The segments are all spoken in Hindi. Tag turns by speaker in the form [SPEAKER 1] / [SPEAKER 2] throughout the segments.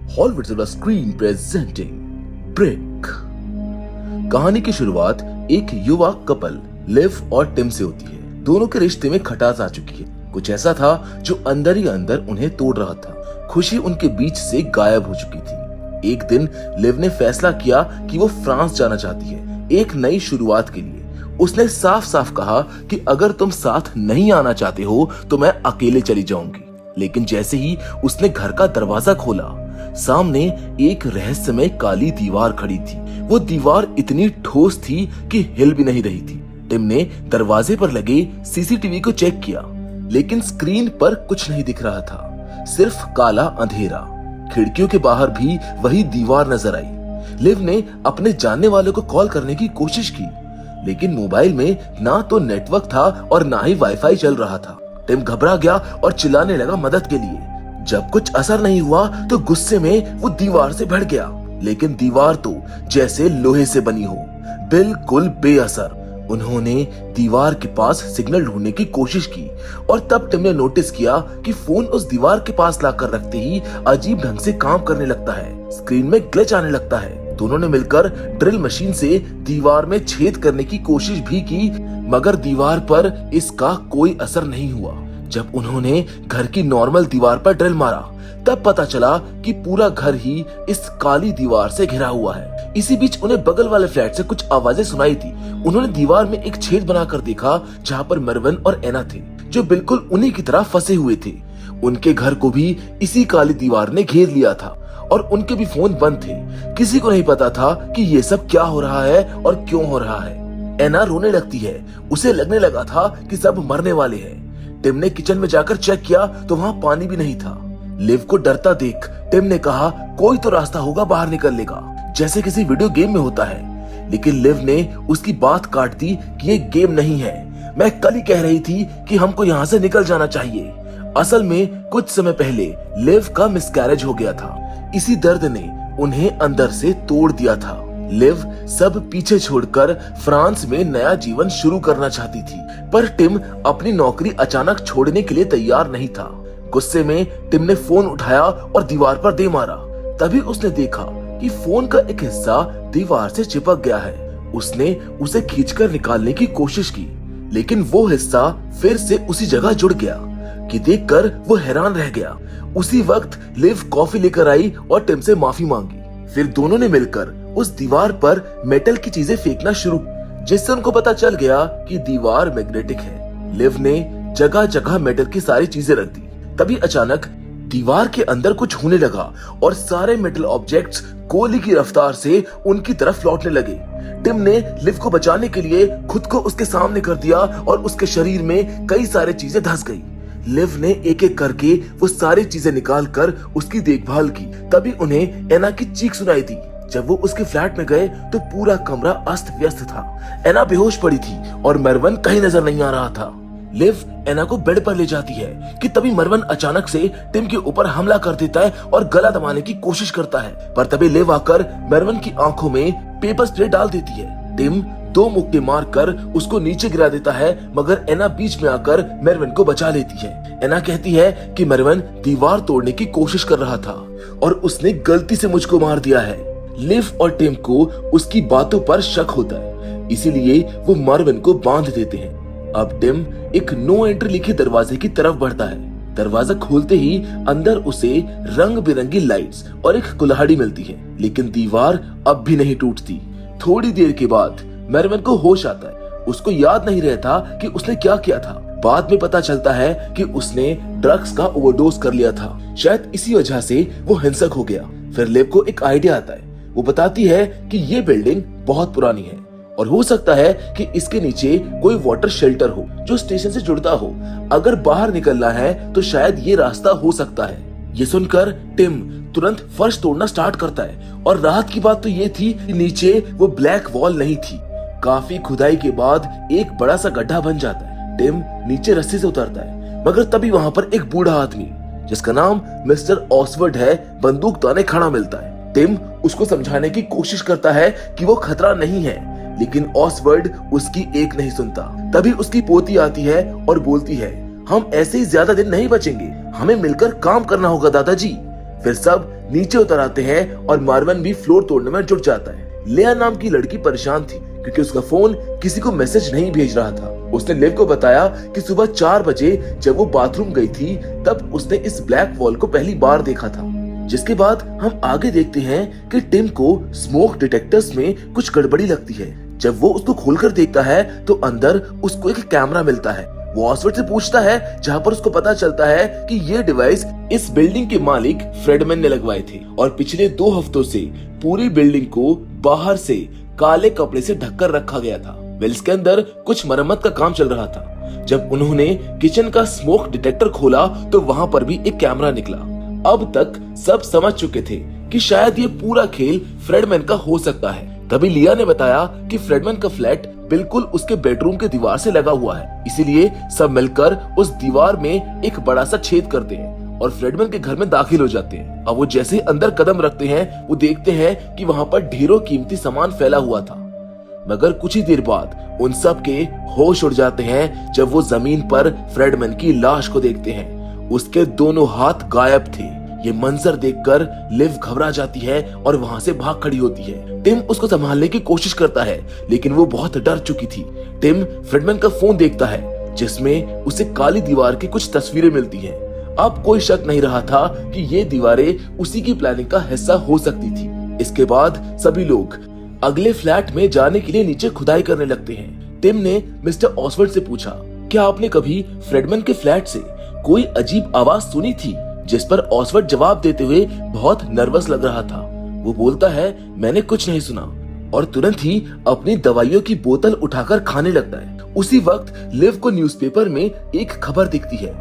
[SPEAKER 1] Hall screen presenting break. कहानी की शुरुआत एक युवा कपल लिव और टिम से होती है। दोनों के रिश्ते में खटास आ चुकी है। कुछ ऐसा था जो अंदर ही अंदर उन्हें तोड़ रहा था। खुशी उनके बीच से गायब हो चुकी थी। एक दिन लिव ने फैसला किया कि वो फ्रांस जाना चाहती है, एक नई शुरुआत के लिए। उसने साफ साफ कहा कि अगर तुम साथ नहीं आना चाहते हो तो मैं अकेले चली जाऊंगी। लेकिन जैसे ही उसने घर का दरवाजा खोला, सामने एक रहस्यमय काली दीवार खड़ी थी। वो दीवार इतनी ठोस थी कि हिल भी नहीं रही थी। टिम ने दरवाजे पर लगे सीसीटीवी को चेक किया, लेकिन स्क्रीन पर कुछ नहीं दिख रहा था, सिर्फ काला अंधेरा। खिड़कियों के बाहर भी वही दीवार नजर आई। लिव ने अपने जानने वाले को कॉल करने की कोशिश की, लेकिन मोबाइल में ना तो नेटवर्क था और ना ही वाईफाई चल रहा था। टिम घबरा गया और चिल्लाने लगा मदद के लिए। जब कुछ असर नहीं हुआ तो गुस्से में वो दीवार से भिड़ गया, लेकिन दीवार तो जैसे लोहे से बनी हो, बिल्कुल बेअसर। उन्होंने दीवार के पास सिग्नल ढूंढने की कोशिश की और तब टिम ने नोटिस किया कि फोन उस दीवार के पास लाकर रखते ही अजीब ढंग से काम करने लगता है। स्क्रीन में ग्लिच आने लगता है। दोनों ने मिलकर ड्रिल मशीन से दीवार में छेद करने की कोशिश भी की, मगर दीवार पर इसका कोई असर नहीं हुआ। जब उन्होंने घर की नॉर्मल दीवार पर ड्रिल मारा, तब पता चला कि पूरा घर ही इस काली दीवार से घिरा हुआ है। इसी बीच उन्हें बगल वाले फ्लैट से कुछ आवाजें सुनाई थी। उन्होंने दीवार में एक छेद बनाकर देखा, जहाँ पर मरवन और एना थे, जो बिल्कुल उन्हीं की तरह फंसे हुए थे। उनके घर को भी इसी काली दीवार ने घेर लिया था और उनके भी फोन बंद थे। किसी को नहीं पता था कि ये सब क्या हो रहा है और क्यों हो रहा है। एना रोने लगती है। उसे लगने लगा था कि सब मरने वाले हैं। टिम ने किचन में जाकर चेक किया तो वहाँ पानी भी नहीं था। लिव को डरता देख टिम ने कहा, कोई तो रास्ता होगा बाहर निकलने का, जैसे किसी वीडियो गेम में होता है। लेकिन लिव ने उसकी बात काट दी कि ये गेम नहीं है। मैं कल ही कह रही थी कि हमको यहाँ से निकल जाना चाहिए। असल में कुछ समय पहले लिव का मिसकैरेज हो गया था। इसी दर्द ने उन्हें अंदर से तोड़ दिया था। लिव सब पीछे छोड़कर फ्रांस में नया जीवन शुरू करना चाहती थी, पर टिम अपनी नौकरी अचानक छोड़ने के लिए तैयार नहीं था। गुस्से में टिम ने फोन उठाया और दीवार पर दे मारा। तभी उसने देखा कि फोन का एक हिस्सा दीवार से चिपक गया है। उसने उसे खींचकर निकालने की कोशिश की, लेकिन वो हिस्सा फिर से उसी जगह जुड़ गया कि देखकर वो हैरान रह गया। उसी वक्त लिव कॉफी लेकर आई और टिम से माफी मांगी। फिर दोनों ने मिलकर उस दीवार पर मेटल की चीजें फेंकना शुरू, जिससे उनको पता चल गया कि दीवार मैग्नेटिक है। लिव ने जगह जगह मेटल की सारी चीजें रख दी। तभी अचानक दीवार के अंदर कुछ होने लगा और सारे मेटल ऑब्जेक्ट्स गोली की रफ्तार से उनकी तरफ लौटने लगे। टिम ने लिव को बचाने के लिए खुद को उसके सामने कर दिया और उसके शरीर में कई सारी चीजें धंस गई। लिव ने एक एक करके वो सारी चीजें निकालकर उसकी देखभाल की। तभी उन्हें एना की चीख सुनाई दी। जब वो उसके फ्लैट में गए तो पूरा कमरा अस्त व्यस्त था। एना बेहोश पड़ी थी और मरवन कहीं नजर नहीं आ रहा था। लिव एना को बेड पर ले जाती है कि तभी मरवन अचानक से टिम के ऊपर हमला कर देता है और गला दबाने की कोशिश करता है। पर तभी लिव आकर मरवन की आंखों में पेपर स्प्रे डाल देती है। टिम 2 मुक्के मारकर उसको नीचे गिरा देता है, मगर एना बीच में आकर मरवन को बचा लेती है। एना कहती है कि मरवन दीवार तोड़ने की कोशिश कर रहा था और उसने गलती से मुझको मार दिया है। लिव और टिम को उसकी बातों पर शक होता है, इसीलिए वो मरवन को बांध देते हैं। अब टिम एक नो एंट्री लिखे दरवाजे की तरफ बढ़ता है। दरवाजा खोलते ही अंदर उसे रंग बिरंगी लाइट्स और एक कुल्हाड़ी मिलती है, लेकिन दीवार अब भी नहीं टूटती। थोड़ी देर के बाद मरवन को होश आता है। उसको याद नहीं रहता कि उसने क्या किया था। बाद में पता चलता है कि उसने ड्रग्स का ओवरडोज कर लिया था। शायद इसी वजह से वो हिंसक हो गया। फिर लिव को एक आइडिया आता है। वो बताती है कि ये बिल्डिंग बहुत पुरानी है और हो सकता है कि इसके नीचे कोई वाटर शेल्टर हो जो स्टेशन से जुड़ता हो। अगर बाहर निकलना है तो शायद ये रास्ता हो सकता है। ये सुनकर टिम तुरंत फर्श तोड़ना स्टार्ट करता है और राहत की बात तो ये थी कि नीचे वो ब्लैक वॉल नहीं थी। काफी खुदाई के बाद एक बड़ा सा गड्ढा बन जाता है। टिम नीचे रस्सी से उतरता है, मगर तभी वहाँ पर एक बूढ़ा आदमी जिसका नाम मिस्टर ऑसवर्ड है, बंदूक ताने खड़ा मिलता है। टिम उसको समझाने की कोशिश करता है कि वो खतरा नहीं है, लेकिन ऑसवर्ड उसकी एक नहीं सुनता। तभी उसकी पोती आती है और बोलती है, हम ऐसे ही ज्यादा दिन नहीं बचेंगे, हमें मिलकर काम करना होगा दादाजी। फिर सब नीचे उतर आते हैं और मार्विन भी फ्लोर तोड़ने में जुट जाता है। लिया नाम की लड़की परेशान थी क्योंकि उसका फोन किसी को मैसेज नहीं भेज रहा था। उसने लिव को बताया कि सुबह 4 बजे जब वो बाथरूम गई थी तब उसने इस ब्लैक वॉल को पहली बार देखा था। जिसके बाद हम आगे देखते हैं कि टिम को स्मोक डिटेक्टर्स में कुछ गड़बड़ी लगती है। जब वो उसको खोलकर देखता है तो अंदर उसको एक कैमरा मिलता है। वो ऑसवर्ड से पूछता है, जहाँ पर उसको पता चलता है कि ये डिवाइस इस बिल्डिंग के मालिक फ्रेडमैन ने लगवाए थे और पिछले 2 हफ्तों से पूरी बिल्डिंग को बाहर से काले कपड़े से ढककर रखा गया था। वेल्स के अंदर कुछ मरम्मत का काम चल रहा था। जब उन्होंने किचन का स्मोक डिटेक्टर खोला तो वहाँ पर भी एक कैमरा निकला। अब तक सब समझ चुके थे कि शायद ये पूरा खेल फ्रेडमैन का हो सकता है। तभी लिया ने बताया कि फ्रेडमैन का फ्लैट बिल्कुल उसके बेडरूम के दीवार से लगा हुआ है, इसीलिए सब मिलकर उस दीवार में एक बड़ा सा छेद करते हैं और फ्रेडमैन के घर में दाखिल हो जाते हैं। अब वो जैसे ही अंदर कदम रखते हैं वो देखते हैं कि वहाँ पर ढेरों कीमती सामान फैला हुआ था। मगर कुछ ही देर बाद उन सब के होश उड़ जाते हैं जब वो जमीन पर फ्रेडमैन की लाश को देखते हैं। उसके दोनों हाथ गायब थे। ये मंजर देखकर लिव घबरा जाती है और वहां से भाग खड़ी होती है। टिम उसको संभालने की कोशिश करता है लेकिन वो बहुत डर चुकी थी। टिम फ्रेडमैन का फोन देखता है जिसमें उसे काली दीवार की कुछ तस्वीरें मिलती हैं। अब कोई शक नहीं रहा था कि ये दीवारें उसी की प्लानिंग का हिस्सा हो सकती थी। इसके बाद सभी लोग अगले फ्लैट में जाने के लिए नीचे खुदाई करने लगते हैं। टिम ने मिस्टर ऑसवर्ड से पूछा, क्या आपने कभी फ्रेडमैन के फ्लैट से कोई अजीब आवाज सुनी थी? जिस पर ऑसवर्ड जवाब देते हुए बहुत नर्वस लग रहा था। वो बोलता है, मैंने कुछ नहीं सुना, और तुरंत ही अपनी दवाइयों की बोतल उठाकर खाने लगता है। उसी वक्त लिव को न्यूज़पेपर में एक खबर दिखती है।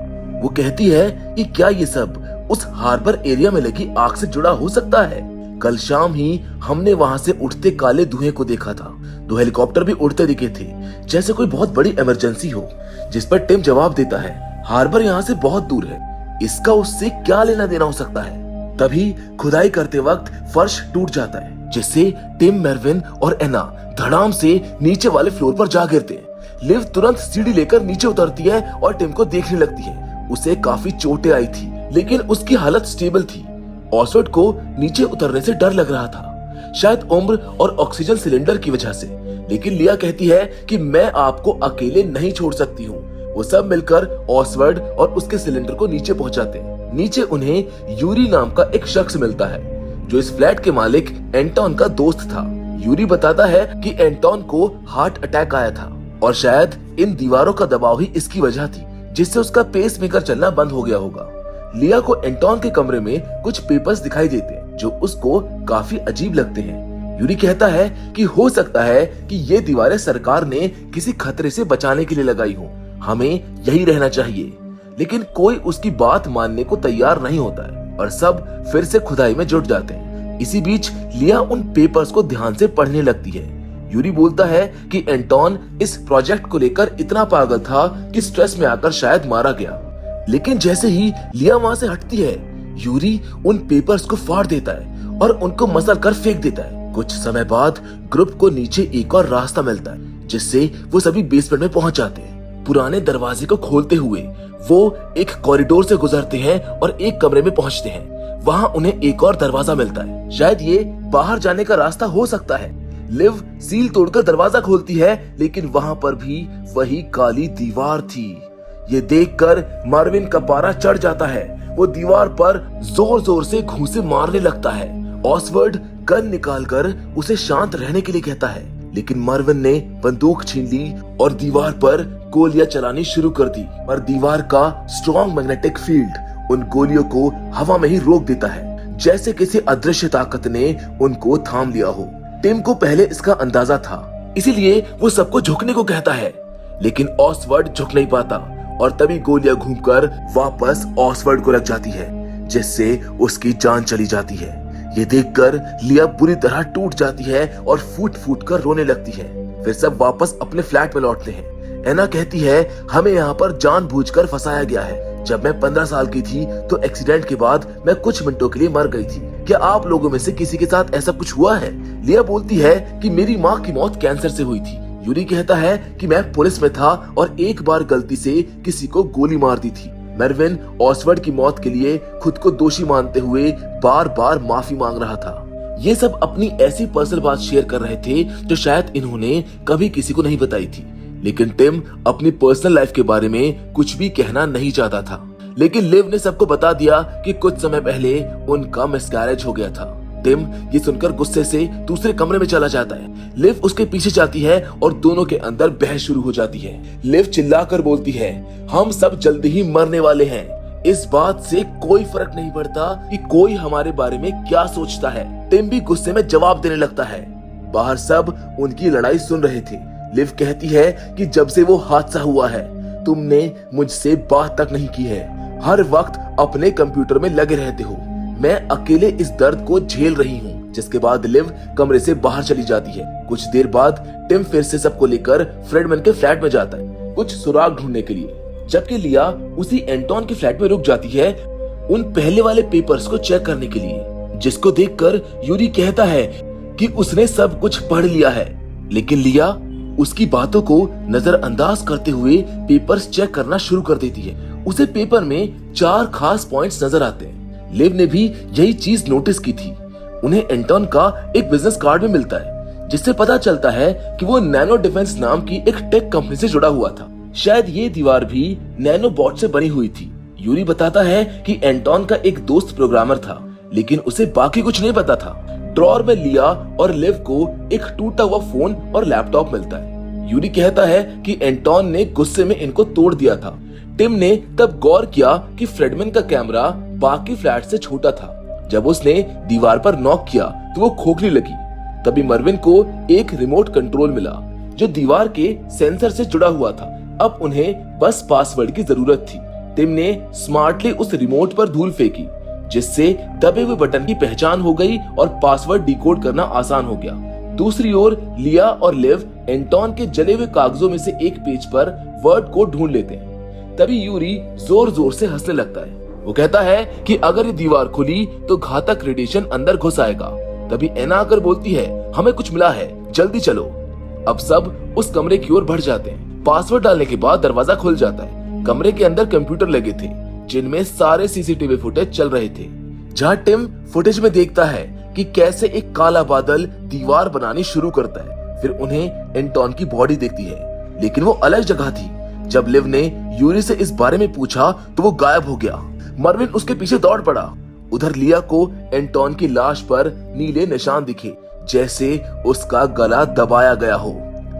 [SPEAKER 1] वो कहती है कि क्या ये सब उस हार्बर एरिया में लगी आग से जुड़ा हो सकता है? कल शाम ही हमने वहां से उठते काले धुएं को देखा था। 2 हेलीकॉप्टर भी उड़ते दिखे थे, जैसे कोई बहुत बड़ी इमरजेंसी हो। जिस पर टिम जवाब देता है, हार्बर यहाँ से बहुत दूर है, इसका उससे क्या लेना देना हो सकता है? तभी खुदाई करते वक्त फर्श टूट जाता है जिससे टिम, मेरविन और एना धड़ाम से नीचे वाले फ्लोर पर जा गिरते हैं। लिव तुरंत सीढ़ी लेकर नीचे उतरती है और टिम को देखने लगती है। उसे काफी चोटें आई थी लेकिन उसकी हालत स्टेबल थी। ऑसवर्ड को नीचे उतरने से डर लग रहा था, शायद उम्र और ऑक्सीजन सिलेंडर की वजह से, लेकिन लिया कहती है कि मैं आपको अकेले नहीं छोड़ सकती हूँ। वो सब मिलकर ऑसवर्ड और उसके सिलेंडर को नीचे पहुंचाते हैं। नीचे उन्हें यूरी नाम का एक शख्स मिलता है जो इस फ्लैट के मालिक एंटोन का दोस्त था। यूरी बताता है कि एंटोन को हार्ट अटैक आया था और शायद इन दीवारों का दबाव ही इसकी वजह थी जिससे उसका पेसमेकर चलना बंद हो गया होगा। लिया को एंटोन के कमरे में कुछ पेपर्स दिखाई देते हैं जो उसको काफी अजीब लगते हैं। यूरी कहता है कि हो सकता है कि ये दीवारें सरकार ने किसी खतरे से बचाने के लिए लगाई हो, हमें यही रहना चाहिए। लेकिन कोई उसकी बात मानने को तैयार नहीं होता है और सब फिर से खुदाई में जुट जाते हैं। इसी बीच लिया उन पेपर्स को ध्यान से पढ़ने लगती है। यूरी बोलता है कि एंटोन इस प्रोजेक्ट को लेकर इतना पागल था कि स्ट्रेस में आकर शायद मारा गया। लेकिन जैसे ही लिया वहां से हटती है, यूरी उन पेपर्स को फाड़ देता है और उनको मसल कर फेंक देता है। कुछ समय बाद ग्रुप को नीचे एक और रास्ता मिलता है जिससे वो सभी बेसमेंट में पहुंच जाते हैं। पुराने दरवाजे को खोलते हुए वो एक कॉरिडोर से गुजरते हैं और एक कमरे में पहुंचते हैं। वहां उन्हें एक और दरवाजा मिलता है, शायद ये बाहर जाने का रास्ता हो सकता है। लिव सील तोड़कर दरवाजा खोलती है लेकिन वहां पर भी वही काली दीवार थी। ये देखकर मार्विन का पारा चढ़ जाता है। वो दीवार पर जोर जोर से घूंसे मारने लगता है। ऑसवर्ड गन निकालकर उसे शांत रहने के लिए कहता है, लेकिन मार्विन ने बंदूक छीन ली और दीवार पर गोलियां चलानी शुरू कर दी। पर दीवार का स्ट्रॉन्ग मैग्नेटिक फील्ड उन गोलियों को हवा में ही रोक देता है, जैसे किसी अदृश्य ताकत ने उनको थाम लिया हो। टिम को पहले इसका अंदाजा था, इसीलिए वो सबको झुकने को कहता है, लेकिन ऑसवर्ड झुक नहीं पाता और तभी गोलियां घूमकर वापस ऑसवर्ड को लग जाती है, जिससे उसकी जान चली जाती है। ये देखकर लिया बुरी तरह टूट जाती है और फूट फूट कर रोने लगती है। फिर सब वापस अपने फ्लैट में लौटते हैं। एना कहती है, हमें यहाँ पर जानबूझकर फंसाया गया है। जब मैं 15 साल की थी तो एक्सीडेंट के बाद मैं कुछ मिनटों के लिए मर गई थी। क्या आप लोगों में से किसी के साथ ऐसा कुछ हुआ है? लिया बोलती है कि मेरी माँ की मौत कैंसर से हुई थी। यूरी कहता है कि मैं पुलिस में था और एक बार गलती से किसी को गोली मार दी थी। मरविन ऑसवर्ड की मौत के लिए खुद को दोषी मानते हुए बार बार माफी मांग रहा था। ये सब अपनी ऐसी पर्सनल बात शेयर कर रहे थे जो शायद इन्होंने कभी किसी को नहीं बताई थी। लेकिन टिम अपनी पर्सनल लाइफ के बारे में कुछ भी कहना नहीं चाहता था। लेकिन लिव ने सबको बता दिया कि कुछ समय पहले उनका मिसकैरेज हो गया था। टिम ये सुनकर गुस्से से दूसरे कमरे में चला जाता है। लिव उसके पीछे जाती है और दोनों के अंदर बहस शुरू हो जाती है। लिव चिल्लाकर बोलती है, हम सब जल्दी ही मरने वाले हैं। इस बात से कोई फर्क नहीं पड़ता कि कोई हमारे बारे में क्या सोचता है। टिम भी गुस्से में जवाब देने लगता है। बाहर सब उनकी लड़ाई सुन रहे थे। लिव कहती है कि जब से वो हादसा हुआ है तुमने मुझसे बात तक नहीं की है, हर वक्त अपने कंप्यूटर में लगे रहते हो। मैं अकेले इस दर्द को झेल रही हूँ। जिसके बाद लिव कमरे से बाहर चली जाती है। कुछ देर बाद टिम फिर से सबको लेकर फ्रेडमैन के फ्लैट में जाता है कुछ सुराग ढूंढने के लिए, जबकि लिया उसी एंटोन के फ्लैट में रुक जाती है उन पहले वाले पेपर्स को चेक करने के लिए, जिसको देखकर यूरी कहता है कि उसने सब कुछ पढ़ लिया है। लेकिन लिया उसकी बातों को नजरअंदाज करते हुए पेपर्स चेक करना शुरू कर देती है। उसे पेपर में 4 खास पॉइंट्स नजर आते हैं। लिव ने भी यही चीज नोटिस की थी। उन्हें एंटोन का एक बिजनेस कार्ड भी मिलता है जिससे पता चलता है कि वो नैनो डिफेंस नाम की एक टेक कंपनी से जुड़ा हुआ था। शायद ये दीवार भी नैनो बॉट से बनी हुई थी। यूरी बताता है कि एंटोन का एक दोस्त प्रोग्रामर था, लेकिन उसे बाकी कुछ नहीं पता था। ड्रॉर में लिया और लिव को एक टूटा हुआ फोन और लैपटॉप मिलता है। यूरी कहता है कि एंटोन ने गुस्से में इनको तोड़ दिया था। टिम ने तब गौर किया कि फ्रेडमैन का कैमरा बाकी फ्लैट से छोटा था। जब उसने दीवार पर नॉक किया तो वो खोखली लगी। तभी मरविन को एक रिमोट कंट्रोल मिला जो दीवार के सेंसर से जुड़ा हुआ था। अब उन्हें बस पासवर्ड की जरूरत थी। टिम ने स्मार्टली उस रिमोट पर धूल फेंकी, जिससे दबे हुए बटन की पहचान हो गई और पासवर्ड डिकोड करना आसान हो गया। दूसरी ओर लिया और लिव एंटोन के जले हुए कागजों में से एक पेज पर वर्ड को ढूंढ लेते हैं। तभी यूरी जोर जोर से हंसने लगता है। वो कहता है कि अगर ये दीवार खुली तो घातक रेडिएशन अंदर घुस आएगा। तभी एना आकर बोलती है, हमें कुछ मिला है, जल्दी चलो। अब सब उस कमरे की ओर बढ़ जाते हैं। पासवर्ड डालने के बाद दरवाजा खुल जाता है। कमरे के अंदर कंप्यूटर लगे थे जिनमें सारे सीसीटीवी फुटेज चल रहे थे। जहाँ टिम फुटेज में देखता है कि कैसे एक काला बादल दीवार बनानी शुरू करता है। फिर उन्हें एंटोन की बॉडी दिखती है, लेकिन वो अलग जगह थी। जब लिव ने यूरी से इस बारे में पूछा तो वो गायब हो गया। मरविन उसके पीछे दौड़ पड़ा। उधर लिया को एंटोन की लाश पर नीले निशान दिखे, जैसे उसका गला दबाया गया हो।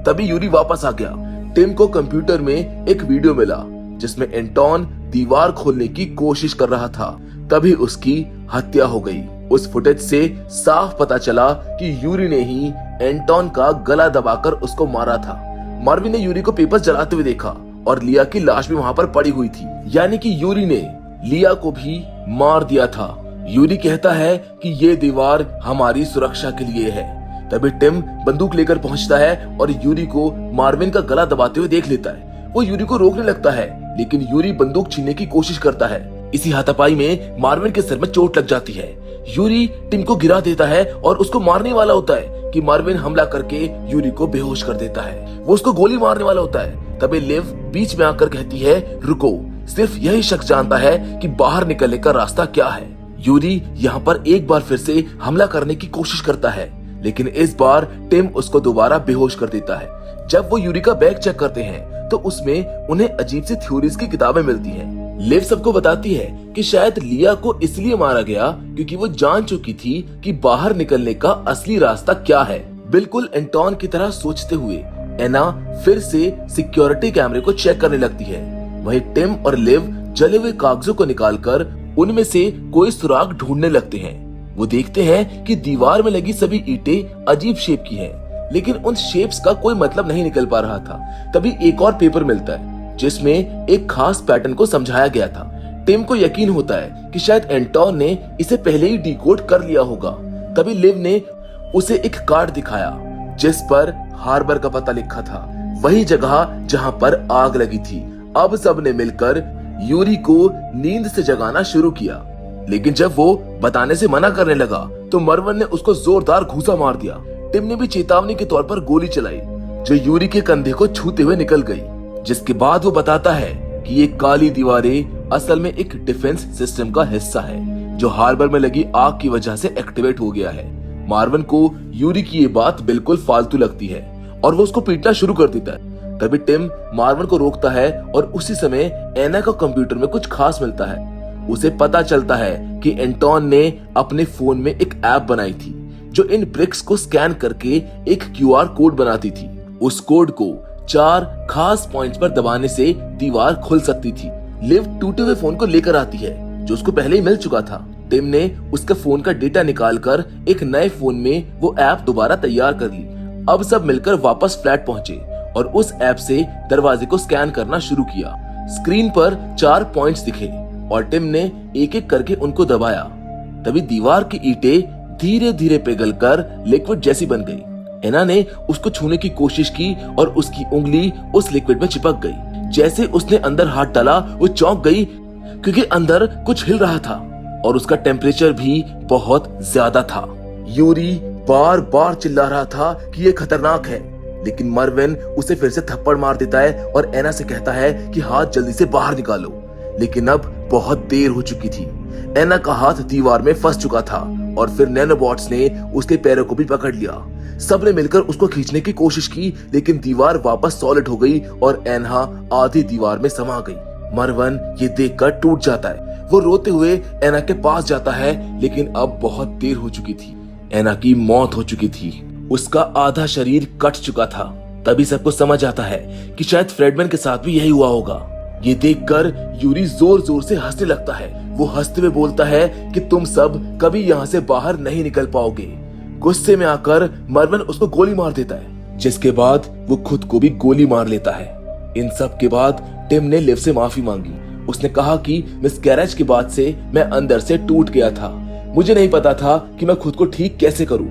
[SPEAKER 1] तभी यूरी वापस आ गया। टिम को कंप्यूटर में एक वीडियो मिला जिसमें एंटोन दीवार खोलने की कोशिश कर रहा था। तभी उसकी हत्या हो गई। उस फुटेज से साफ पता चला कि यूरी ने ही एंटोन का गला दबाकर उसको मारा था। मरविन ने यूरी को पेपर्स जलाते हुए देखा और लिया की लाश भी वहां पर पड़ी हुई थी, यानी कि यूरी ने लिया को भी मार दिया था। यूरी कहता है कि ये दीवार हमारी सुरक्षा के लिए है। तभी टिम बंदूक लेकर पहुंचता है और यूरी को मार्विन का गला दबाते हुए देख लेता है। वो यूरी को रोकने लगता है, लेकिन यूरी बंदूक छीनने की कोशिश करता है। इसी हाथापाई में मार्विन के सिर में चोट लग जाती है। यूरी टिम को गिरा देता है और उसको मारने वाला होता है कि मार्विन हमला करके यूरी को बेहोश कर देता है। वो उसको गोली मारने वाला होता है। तभी लिव बीच में आकर कहती है, रुको, सिर्फ यही शख्स जानता है कि बाहर निकलने का रास्ता क्या है। यूरी यहाँ पर एक बार फिर से हमला करने की कोशिश करता है, लेकिन इस बार टिम उसको दोबारा बेहोश कर देता है। जब वो यूरी का बैग चेक करते हैं तो उसमें उन्हें अजीब सी थ्योरीज की किताबें मिलती हैं। लिव सबको बताती है कि शायद लिया को इसलिए मारा गया क्योंकि वो जान चुकी थी कि बाहर निकलने का असली रास्ता क्या है। बिल्कुल एंटोन की तरह सोचते हुए एना फिर से सिक्योरिटी कैमरे को चेक करने लगती है। वहीं टिम और लिव जले हुए कागजों को निकालकर उनमें से कोई सुराग ढूंढने लगते हैं। वो देखते हैं कि दीवार में लगी सभी ईंटें अजीब शेप की हैं, लेकिन उन शेप्स का कोई मतलब नहीं निकल पा रहा था। तभी एक और पेपर मिलता है जिसमें एक खास पैटर्न को समझाया गया था। टिम को यकीन होता है कि शायद एंटोन ने इसे पहले ही डिकोड कर लिया होगा। तभी लिव ने उसे एक कार्ड दिखाया जिस पर हार्बर का पता लिखा था, वही जगह जहां पर आग लगी थी। अब सबने मिलकर यूरी को नींद से जगाना शुरू किया, लेकिन जब वो बताने से मना करने लगा तो मरवन ने उसको जोरदार घूंसा मार दिया। टिम ने भी चेतावनी के तौर पर गोली चलाई जो यूरी के कंधे को छूते हुए निकल गई। जिसके बाद वो बताता है कि ये काली दीवारें असल में एक डिफेंस सिस्टम का हिस्सा है जो हार्बर में लगी आग की वजह से एक्टिवेट हो गया है। मार्वन को यूरी की ये बात बिल्कुल फालतू लगती है और वो उसको पीटना शुरू कर देता है। तभी टिम मार्वन को रोकता है और उसी समय एना को कंप्यूटर में कुछ खास मिलता है। उसे पता चलता है कि एंटोन ने अपने फोन में एक ऐप बनाई थी जो इन ब्रिक्स को स्कैन करके एक QR कोड बनाती थी। उस कोड को 4 खास पॉइंट्स पर दबाने से दीवार खुल सकती थी। लिव टूटे हुए फोन को लेकर आती है जो उसको पहले ही मिल चुका था। टिम ने उसके फोन का डेटा निकालकर एक नए फोन में वो ऐप दोबारा तैयार कर ली। अब सब मिलकर वापस फ्लैट पहुंचे और उस ऐप से दरवाजे को स्कैन करना शुरू किया। स्क्रीन पर 4 पॉइंट्स दिखे और टिम ने एक एक करके उनको दबाया। तभी दीवार की ईंटें धीरे धीरे पिघलकर लिक्विड जैसी बन गई। एना ने उसको छूने की कोशिश की और उसकी उंगली उस लिक्विड में चिपक गई। जैसे उसने अंदर हाथ डाला वो चौंक गई क्योंकि अंदर कुछ हिल रहा था और उसका टेम्परेचर भी बहुत ज्यादा था। यूरी बार बार चिल्ला रहा था कि ये खतरनाक है, लेकिन मार्वन उसे फिर से थप्पड़ मार देता है और एना से कहता है कि हाथ जल्दी से बाहर निकालो। लेकिन अब बहुत देर हो चुकी थी। एना का हाथ दीवार में फंस चुका था और फिर नैनोबॉट्स ने उसके पैरों को भी पकड़ लिया। सबने मिलकर उसको खींचने की कोशिश की, लेकिन दीवार वापस सॉलिड हो गई और एना आधी दीवार में समा गई। मार्वन ये देखकर टूट जाता है। वो रोते हुए एना के पास जाता है, लेकिन अब बहुत देर हो चुकी थी। एना की मौत हो चुकी थी। उसका आधा शरीर कट चुका था। तभी सबको समझ आता है कि शायद फ्रेडमैन के साथ भी यही हुआ होगा। ये देखकर यूरी जोर जोर से हंसने लगता है। वो हंसते हुए बोलता है कि तुम सब कभी यहाँ से बाहर नहीं निकल पाओगे। गुस्से में आकर मार्वन उसको गोली मार देता है, जिसके बाद वो खुद को भी गोली मार लेता है। इन सब के बाद टिम ने लिव से माफी मांगी। उसने कहा कि मिस गैरेज के बाद से मैं अंदर से टूट गया था। मुझे नहीं पता था कि मैं खुद को ठीक कैसे करूं।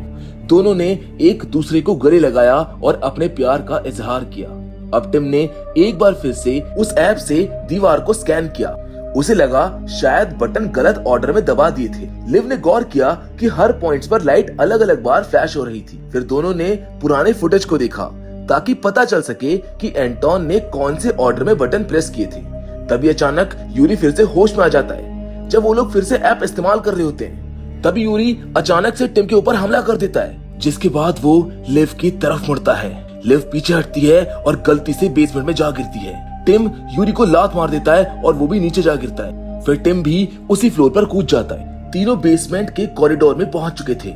[SPEAKER 1] दोनों ने एक दूसरे को गले लगाया और अपने प्यार का इजहार किया। अब टिम ने एक बार फिर से उस ऐप से दीवार को स्कैन किया। उसे लगा शायद बटन गलत ऑर्डर में दबा दिए थे। लिव ने गौर किया कि हर पॉइंट्स पर लाइट अलग अलग बार फ्लैश हो रही थी। फिर दोनों ने पुराने फुटेज को देखा ताकि पता चल सके कि एंटोन ने कौन से ऑर्डर में बटन प्रेस किए थे। तभी अचानक यूरी फिर से होश में आ जाता है। जब वो लोग फिर से ऐप इस्तेमाल कर रहे होते हैं, तभी यूरी अचानक से टिम के ऊपर हमला कर देता है, जिसके बाद वो लिव की तरफ मुड़ता है। लिव पीछे हटती है और गलती से बेसमेंट में जा गिरती है। टिम यूरी को लात मार देता है और वो भी नीचे जा गिरता है। फिर टिम भी उसी फ्लोर पर कूद जाता है। तीनों बेसमेंट के कॉरिडोर में पहुंच चुके थे।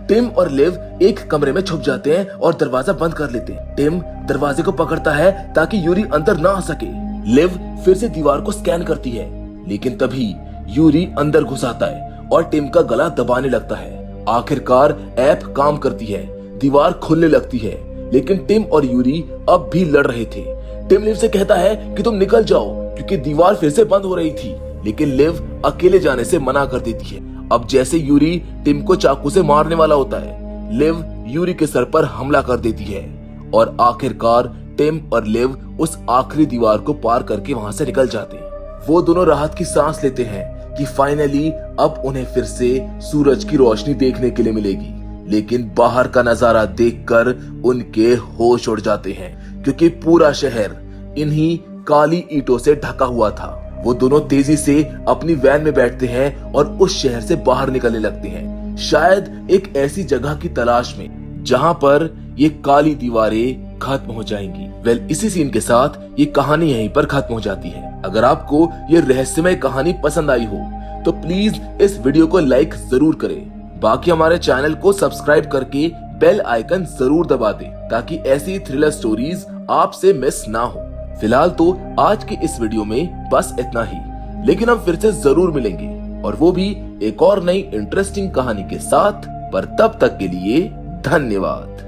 [SPEAKER 1] टिम और लिव एक कमरे में छुप जाते हैं और दरवाजा बंद कर लेते हैं। टिम दरवाजे को पकड़ता है ताकि यूरी अंदर ना आ सके। लिव फिर से दीवार को स्कैन करती है, लेकिन तभी यूरी अंदर घुस आता है और टिम का गला दबाने लगता है। आखिरकार ऐप काम करती है। दीवार खुलने लगती है, लेकिन टिम और यूरी अब भी लड़ रहे थे। टिम लिव से कहता है कि तुम निकल जाओ क्योंकि दीवार फिर से बंद हो रही थी, लेकिन लिव अकेले जाने से मना कर देती है। अब जैसे यूरी टिम को चाकू से मारने वाला होता है, लिव यूरी के सर पर हमला कर देती है और आखिरकार टिम और लिव उस आखिरी दीवार को पार करके वहां से निकल जाते हैं। वो दोनों राहत की सांस लेते हैं कि फाइनली अब उन्हें फिर से सूरज की रोशनी देखने के लिए मिलेगी। लेकिन बाहर का नजारा देखकर उनके होश उड़ जाते हैं, क्योंकि पूरा शहर इन्हीं काली ईंटों से ढका हुआ था। वो दोनों तेजी से अपनी वैन में बैठते हैं और उस शहर से बाहर निकलने लगते हैं, शायद एक ऐसी जगह की तलाश में जहां पर ये काली दीवारें खत्म हो जाएंगी। इसी सीन के साथ ये कहानी यहीं पर खत्म हो जाती है। अगर आपको ये रहस्यमय कहानी पसंद आई हो तो प्लीज इस वीडियो को लाइक जरूर करें। बाकी हमारे चैनल को सब्सक्राइब करके बेल आइकन जरूर दबा दें ताकि ऐसी थ्रिलर स्टोरीज आपसे मिस ना हो। फिलहाल तो आज की इस वीडियो में बस इतना ही, लेकिन हम फिर से जरूर मिलेंगे और वो भी एक और नई इंटरेस्टिंग कहानी के साथ। पर तब तक के लिए धन्यवाद।